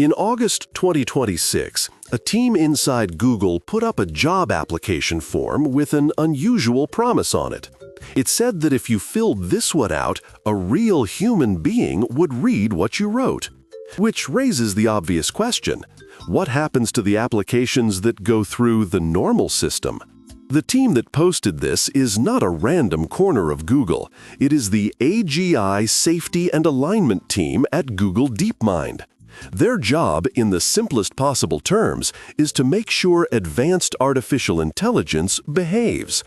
In August 2026, a team inside Google put up a job application form with an unusual promise on it. It said that if you filled this one out, a real human being would read what you wrote. Which raises the obvious question: what happens to the applications that go through the normal system? The team that posted this is not a random corner of Google. It is the AGI Safety and Alignment team at Google DeepMind. Their job, in the simplest possible terms, is to make sure advanced artificial intelligence behaves.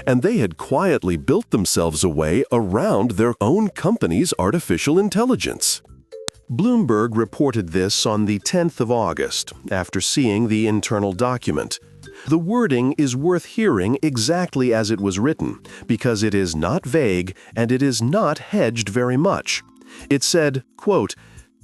And they had quietly built themselves a way around their own company's artificial intelligence. Bloomberg reported this on the 10th of August, after seeing the internal document. The wording is worth hearing exactly as it was written, because it is not vague and it is not hedged very much. It said, quote,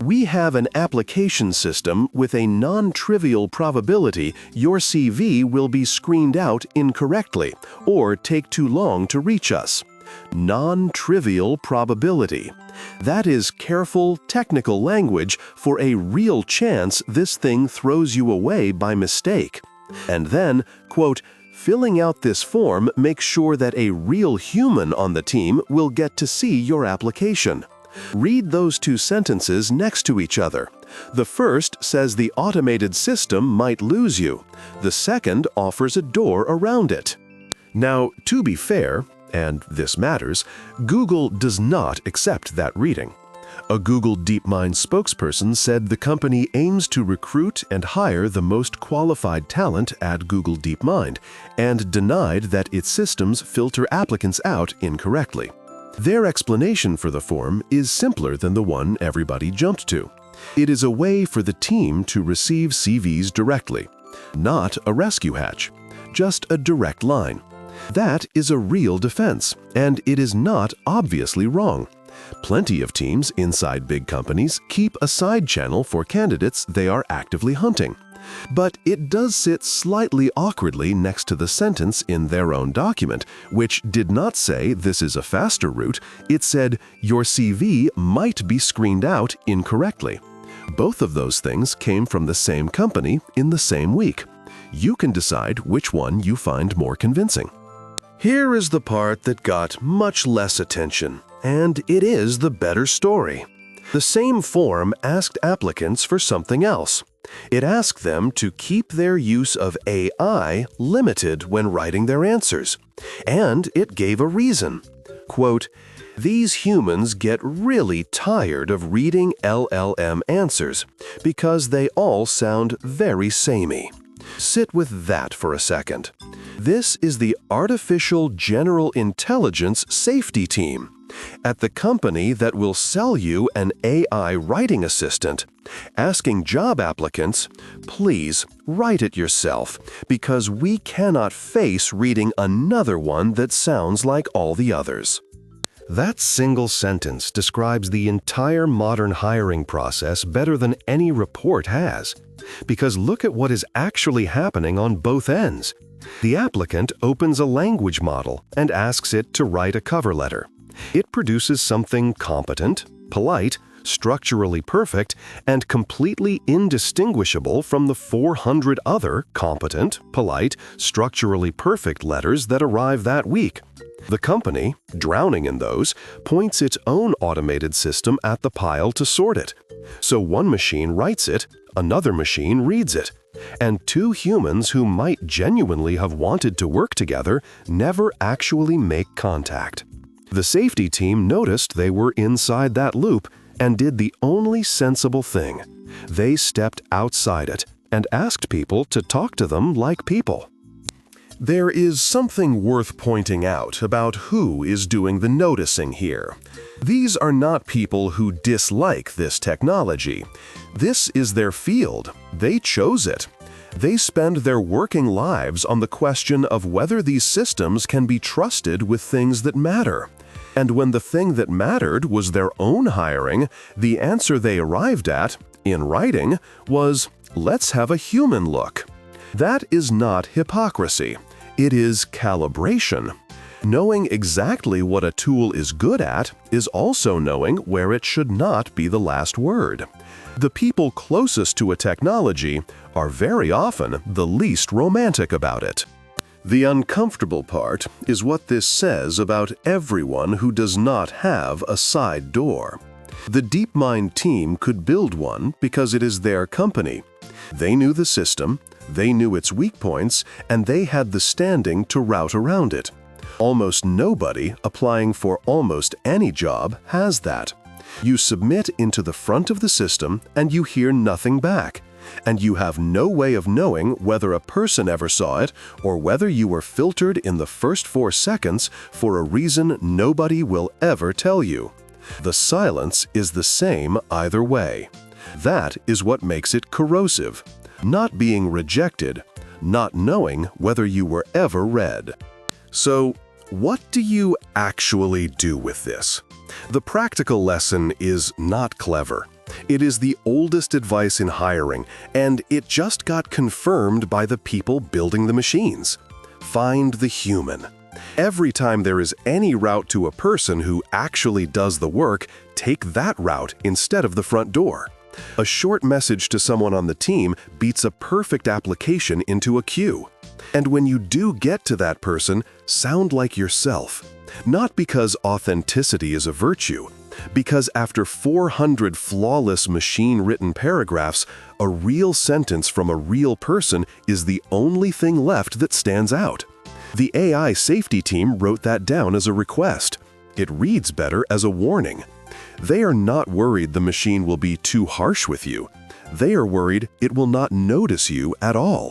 "We have an application system with a non-trivial probability your CV will be screened out incorrectly or take too long to reach us." Non-trivial probability. That is careful, technical language for a real chance this thing throws you away by mistake. And then, quote, "Filling out this form makes sure that a real human on the team will get to see your application." Read those two sentences next to each other. The first says the automated system might lose you. The second offers a door around it. Now, to be fair, and this matters, Google does not accept that reading. A Google DeepMind spokesperson said the company aims to recruit and hire the most qualified talent at Google DeepMind, and denied that its systems filter applicants out incorrectly. Their explanation for the form is simpler than the one everybody jumped to. It is a way for the team to receive CVs directly, not a rescue hatch, just a direct line. That is a real defense, and it is not obviously wrong. Plenty of teams inside big companies keep a side channel for candidates they are actively hunting. But it does sit slightly awkwardly next to the sentence in their own document, which did not say this is a faster route. It said your CV might be screened out incorrectly. Both of those things came from the same company in the same week. You can decide which one you find more convincing. Here is the part that got much less attention, and it is the better story. The same form asked applicants for something else. It asked them to keep their use of AI limited when writing their answers. And it gave a reason. Quote, "These humans get really tired of reading LLM answers because they all sound very samey." Sit with that for a second. This is the Artificial General Intelligence Safety Team at the company that will sell you an AI writing assistant, asking job applicants, "Please write it yourself, because we cannot face reading another one that sounds like all the others." That single sentence describes the entire modern hiring process better than any report has. Because look at what is actually happening on both ends. The applicant opens a language model and asks it to write a cover letter. It produces something competent, polite, structurally perfect, and completely indistinguishable from the 400 other competent, polite, structurally perfect letters that arrive that week. The company, drowning in those, points its own automated system at the pile to sort it. So one machine writes it, another machine reads it, and two humans who might genuinely have wanted to work together never actually make contact. The safety team noticed they were inside that loop and did the only sensible thing. They stepped outside it and asked people to talk to them like people. There is something worth pointing out about who is doing the noticing here. These are not people who dislike this technology. This is their field. They chose it. They spend their working lives on the question of whether these systems can be trusted with things that matter. And when the thing that mattered was their own hiring, the answer they arrived at, in writing, was, "Let's have a human look." That is not hypocrisy. It is calibration. Knowing exactly what a tool is good at is also knowing where it should not be the last word. The people closest to a technology are very often the least romantic about it. The uncomfortable part is what this says about everyone who does not have a side door. The DeepMind team could build one because it is their company. They knew the system, they knew its weak points, and they had the standing to route around it. Almost nobody applying for almost any job has that. You submit into the front of the system and you hear nothing back. And you have no way of knowing whether a person ever saw it or whether you were filtered in the first 4 seconds for a reason nobody will ever tell you. The silence is the same either way. That is what makes it corrosive. Not being rejected, not knowing whether you were ever read. So, what do you actually do with this? The practical lesson is not clever. It is the oldest advice in hiring, and it just got confirmed by the people building the machines. Find the human. Every time there is any route to a person who actually does the work, take that route instead of the front door. A short message to someone on the team beats a perfect application into a queue. And when you do get to that person, sound like yourself. Not because authenticity is a virtue, because after 400 flawless machine-written paragraphs, a real sentence from a real person is the only thing left that stands out. The AI safety team wrote that down as a request. It reads better as a warning. They are not worried the machine will be too harsh with you. They are worried it will not notice you at all.